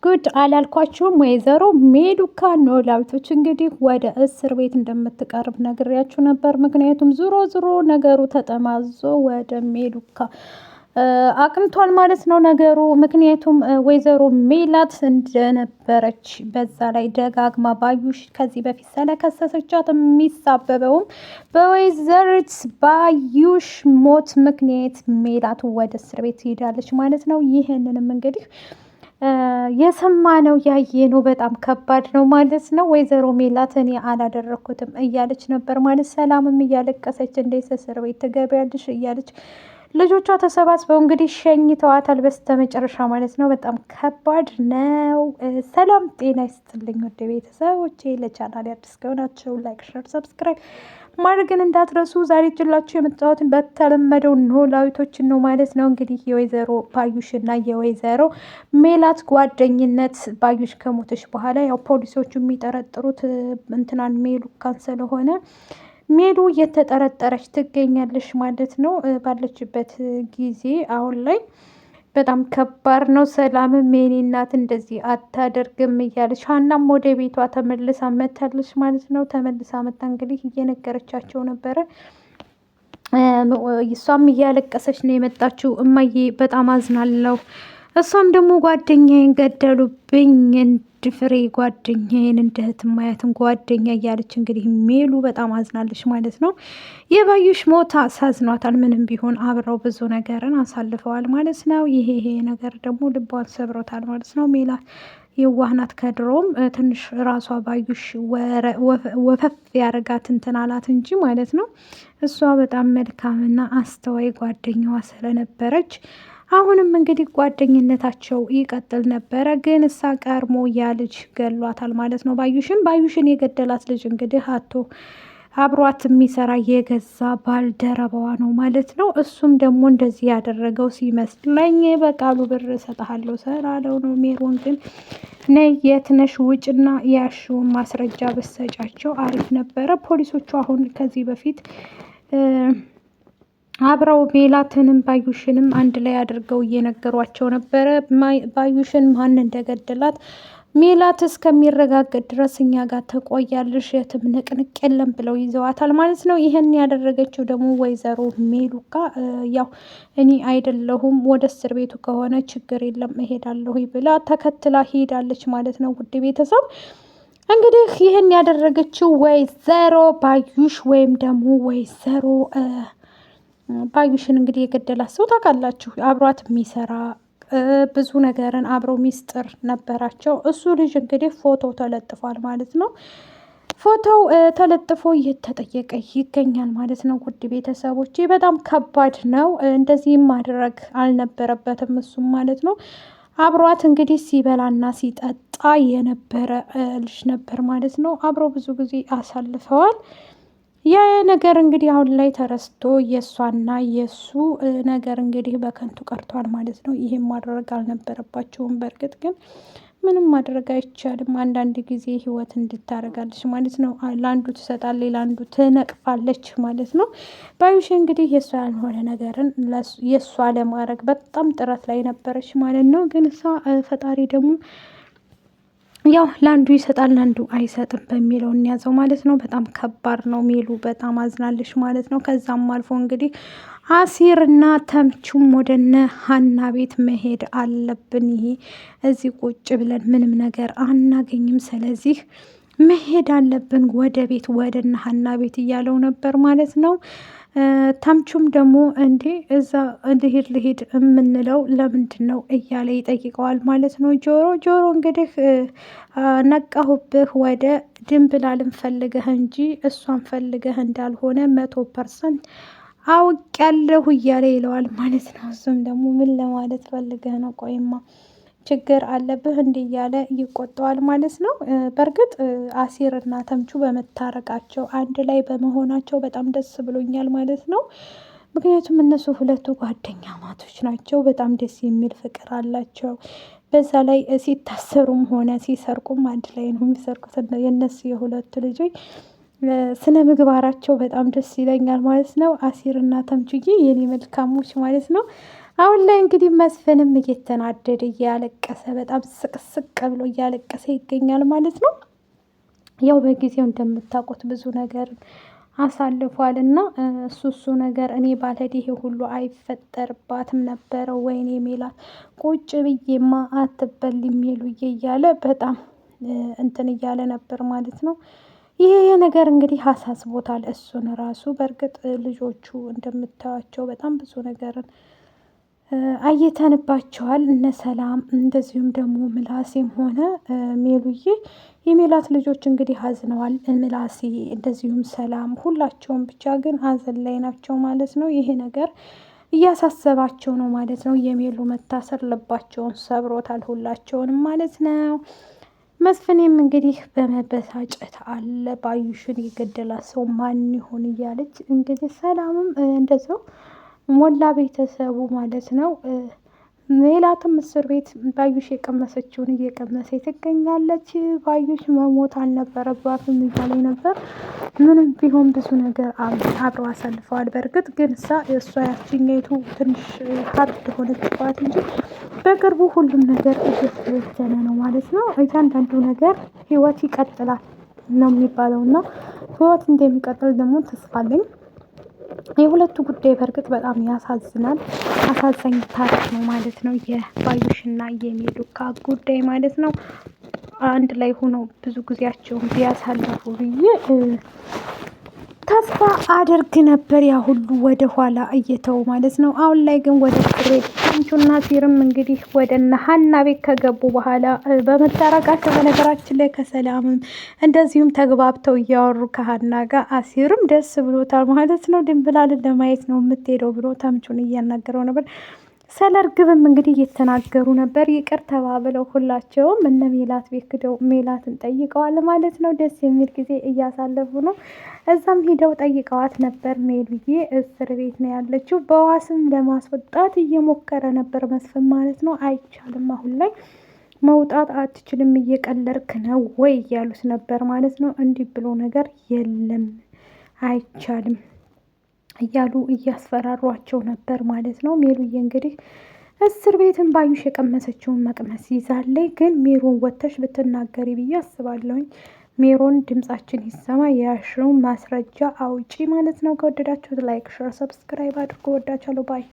ጉድ አላልኳችሁም? ወይዘሮ ሜሉካ ኖላዊቶች እንግዲህ ወደ እስር ቤት እንደምትቀርብ ነግሬያችሁ ነበር። ምክንያቱም ዙሮ ነገሩ ተጠማዞ ወደ ሜሉካ አቅንቷል ማለት ነው ነገሩ። ምክንያቱም ወይዘሮ ሜላት እንደነበረች በዛ ላይ ደጋግማ ባዩሽ ከዚህ በፊት ስለከሰሰቻት የሚሳበበውም በወይዘሪት ባዩሽ ሞት ምክንያት ሜላት ወደ እስር ቤት ትሄዳለች ማለት ነው። ይህንንም እንግዲህ የሰማነው ያየነው በጣም ከባድ ነው ማለት ነው። ወይዘሮ ሜላት እኔ አላደረኩትም እያለች ነበር ማለት ሰላምም እያለቀሰች እንዴት እስር ቤት ትገቢያለሽ እያለች ልጆቿ ተሰባስበው እንግዲህ ሸኝተዋታል በስተመጨረሻ ማለት ነው። በጣም ከባድ ነው። ሰላም ጤና ይስጥልኝ ወደ ቤተሰቦቼ፣ ለቻናል አዲስ ከሆናችሁ ላይክ፣ ሸር፣ ሰብስክራይብ ማድረግን እንዳትረሱ። ዛሬ ችላችሁ የመጣሁትን በተለመደው ኖላዊቶችን ነው ማለት ነው። እንግዲህ የወይዘሮ ባዩሽ እና የወይዘሮ ሜላት ጓደኝነት ባዩሽ ከሞተች በኋላ ያው ፖሊሶቹ የሚጠረጥሩት እንትናን ሜሉካን ስለሆነ ሜሉ እየተጠረጠረች ትገኛለች ማለት ነው። ባለችበት ጊዜ አሁን ላይ በጣም ከባድ ነው። ሰላምም የኔ እናት እንደዚህ አታደርግም እያለች ሀናም ወደ ቤቷ ተመልሳ መታለች ማለት ነው። ተመልሳ መታ እንግዲህ እየነገረቻቸው ነበረ። እሷም እያለቀሰች ነው የመጣችው። እማዬ በጣም አዝናለሁ። እሷም ደግሞ ጓደኛዬን ገደሉብኝ፣ እንድፍሬ ጓደኛዬን እንደ እህት ማያትን ጓደኛ እያለች እንግዲህ ሜሉ በጣም አዝናለች ማለት ነው። የባዩሽ ሞት አሳዝኗታል። ምንም ቢሆን አብረው ብዙ ነገርን አሳልፈዋል ማለት ነው። ይሄ ነገር ደግሞ ልቧን ሰብሮታል ማለት ነው። ሜላ የዋህናት ከድሮም ትንሽ ራሷ ባዩሽ ወፈፍ ያደረጋት እንትን አላት እንጂ ማለት ነው። እሷ በጣም መልካምና አስተዋይ ጓደኛዋ ስለነበረች አሁንም እንግዲህ ጓደኝነታቸው ይቀጥል ነበረ። ግን እሳ ቀርሞ ያ ልጅ ገሏታል ማለት ነው። ባዩሽን የገደላት ልጅ እንግዲህ አብሯት የሚሰራ የገዛ ባልደረባዋ ነው ማለት ነው። እሱም ደግሞ እንደዚህ ያደረገው ሲመስለኝ በቃሉ ብር እሰጥሃለሁ ስላለው ነው። ሜሮን ግን ነይ የት ነሽ ውጭና ያሽውን ማስረጃ በሰጫቸው አሪፍ ነበረ። ፖሊሶቹ አሁን ከዚህ በፊት አብረው ሜላትንም ባዩሽንም አንድ ላይ አድርገው እየነገሯቸው ነበረ። ባዩሽን ማን እንደገደላት ሜላት እስከሚረጋገጥ ድረስ እኛ ጋር ተቆያለሽ፣ የትም ንቅንቅ የለም ብለው ይዘዋታል ማለት ነው። ይህን ያደረገችው ደግሞ ወይዘሮ ሜሉካ ያው እኔ አይደለሁም ወደ እስር ቤቱ ከሆነ ችግር የለም እሄዳለሁ ብላ ተከትላ ሄዳለች ማለት ነው። ውድ ቤተሰብ እንግዲህ ይህን ያደረገችው ወይዘሮ ባዩሽ ወይም ደግሞ ወይዘሮ ባዩሽን እንግዲህ የገደላት ሰው ታውቃላችሁ፣ አብሯት የሚሰራ ብዙ ነገርን አብረው ሚስጥር ነበራቸው። እሱ ልጅ እንግዲህ ፎቶ ተለጥፏል ማለት ነው። ፎቶው ተለጥፎ እየተጠየቀ ይገኛል ማለት ነው። ውድ ቤተሰቦች በጣም ከባድ ነው። እንደዚህም ማድረግ አልነበረበትም እሱም ማለት ነው። አብሯት እንግዲህ ሲበላና ሲጠጣ የነበረ ልጅ ነበር ማለት ነው። አብረው ብዙ ጊዜ አሳልፈዋል። ያ ነገር እንግዲህ አሁን ላይ ተረስቶ የእሷና የእሱ ነገር እንግዲህ በከንቱ ቀርቷል ማለት ነው። ይሄም ማድረግ አልነበረባቸውም። በእርግጥ ግን ምንም ማድረግ አይቻልም። አንዳንድ ጊዜ ህይወት እንድታረጋለች ማለት ነው። ለአንዱ ትሰጣለች፣ ለአንዱ ትነቅፋለች ማለት ነው። ባዩሽ እንግዲህ የእሷ ያልሆነ ነገርን የእሷ ለማድረግ በጣም ጥረት ላይ ነበረች ማለት ነው። ግን እሷ ፈጣሪ ደግሞ ያው ለአንዱ ይሰጣል ለአንዱ አይሰጥም በሚለው እንያዘው ማለት ነው። በጣም ከባድ ነው። ሜሉ በጣም አዝናለች ማለት ነው። ከዛም አልፎ እንግዲህ አሲርና ተምቹም ወደነ ሀና ቤት መሄድ አለብን። ይሄ እዚህ ቁጭ ብለን ምንም ነገር አናገኝም፣ ስለዚህ መሄድ አለብን ወደ ቤት ወደነ ሀና ቤት እያለው ነበር ማለት ነው። ተምቹም ደግሞ እንዴ እዛ ልሄድ የምንለው ለምንድን ነው እያለ ይጠይቀዋል ማለት ነው። ጆሮ እንግዲህ ነቃሁብህ፣ ወደ ድንብላልን ፈልገህ እንጂ እሷን ፈልገህ እንዳልሆነ 100% አውቄያለሁ እያለ ይለዋል ማለት ነው። እሱም ደግሞ ምን ለማለት ፈልገህ ነው? ቆይማ ችግር አለብህ እንዲህ እያለ ይቆጠዋል ማለት ነው። በእርግጥ አሲር እና ተምቹ በመታረቃቸው አንድ ላይ በመሆናቸው በጣም ደስ ብሎኛል ማለት ነው። ምክንያቱም እነሱ ሁለቱ ጓደኛ ማቶች ናቸው። በጣም ደስ የሚል ፍቅር አላቸው። በዛ ላይ ሲታሰሩም ሆነ ሲሰርቁም አንድ ላይ ነው የሚሰርቁት። የእነሱ የሁለቱ ልጆች ስነ ምግባራቸው በጣም ደስ ይለኛል ማለት ነው። አሲር እና ተምቹዬ የኔ መልካሞች ማለት ነው። አሁን ላይ እንግዲህ መስፍንም እየተናደደ እያለቀሰ በጣም ስቅስቅ ብሎ እያለቀሰ ይገኛል ማለት ነው። ያው በጊዜው እንደምታውቁት ብዙ ነገር አሳልፏል እና እሱ ነገር እኔ ባልሄድ ይሄ ሁሉ አይፈጠርባትም ነበረ። ወይኔ ሜላት ቁጭ ብዬማ አትበልም ሜሉዬ እያለ በጣም እንትን እያለ ነበር ማለት ነው። ይሄ ነገር እንግዲህ አሳስቦታል እሱን ራሱ። በእርግጥ ልጆቹ እንደምታዩቸው በጣም ብዙ ነገርን አይተንባቸዋል። እነ ሰላም እንደዚሁም ደግሞ ምላሴም ሆነ ሜሉዬ የሜላት ልጆች እንግዲህ አዝነዋል። ምላሴ እንደዚሁም ሰላም ሁላቸውም ብቻ ግን ሀዘን ላይ ናቸው ማለት ነው። ይሄ ነገር እያሳሰባቸው ነው ማለት ነው። የሜሉ መታሰር ልባቸውን ሰብሮታል ሁላቸውንም ማለት ነው። መስፍኔም እንግዲህ በመበሳጨት አለ ባዩሽን የገደላት ሰው ማን ይሆን እያለች እንግዲህ ሰላምም እንደዛው ሞላ ቤተሰቡ ማለት ነው። ሜላትም እስር ቤት ባዩሽ የቀመሰችውን እየቀመሰ ትገኛለች። ባዩሽ መሞት አልነበረባትም እያለኝ ነበር። ምንም ቢሆን ብዙ ነገር አብረው አሳልፈዋል። በእርግጥ ግን እሷ ያችኛይቱ ትንሽ ሀርድ ሆነችባት እንጂ በቅርቡ ሁሉም ነገር እየተወሰነ ነው ማለት ነው። እያንዳንዱ ነገር ህይወት ይቀጥላል ነው የሚባለው እና ህይወት እንደሚቀጥል ደግሞ ተስፋ አለኝ። የሁለቱ ጉዳይ በእርግጥ በጣም ያሳዝናል። አሳዛኝ ታሪክ ነው ማለት ነው። የባዩሽና የሚሉካ ጉዳይ ማለት ነው። አንድ ላይ ሆኖ ብዙ ጊዜያቸውን ቢያሳልፉ ብዬ ተስፋ አደርግ ነበር። ያ ሁሉ ወደ ኋላ እየተው ማለት ነው። አሁን ላይ ግን ወደ ፍሬድ አንቹና ሲርም እንግዲህ ወደ እነ ሀና ቤት ከገቡ በኋላ በመታረቃቸው በነገራችን ላይ ከሰላምም እንደዚሁም ተግባብተው እያወሩ ከሀና ጋር አሲርም ደስ ብሎታል ማለት ነው። ድንብላልን ለማየት ነው የምትሄደው ብሎ ተምቹን እያናገረው ነበር። ስለ እርግብም እንግዲህ እየተናገሩ ነበር። ይቅር ተባብለው ሁላቸውም እነ ሜላት ቤት ሂደው ሜላትን ጠይቀዋል ማለት ነው። ደስ የሚል ጊዜ እያሳለፉ ነው። እዛም ሂደው ጠይቀዋት ነበር። ሜሉዬ እስር ቤት ነው ያለችው። በዋስም ለማስወጣት እየሞከረ ነበር መስፍን ማለት ነው። አይቻልም፣ አሁን ላይ መውጣት አትችልም፣ እየቀለድክ ነው ወይ እያሉት ነበር ማለት ነው። እንዲህ ብሎ ነገር የለም አይቻልም እያሉ እያስፈራሯቸው ነበር ማለት ነው። ሜሉዬ እንግዲህ እስር ቤትን ባዩሽ የቀመሰችውን መቅመስ ይዛለኝ። ግን ሜሮን ወተሽ ብትናገሪ ብዬ አስባለሁኝ። ሜሮን ድምጻችን ይሰማ፣ የያሽውን ማስረጃ አውጪ ማለት ነው። ከወደዳችሁት ላይክ፣ ሸር፣ ሰብስክራይብ አድርጎ ወዳቻለሁ ባይ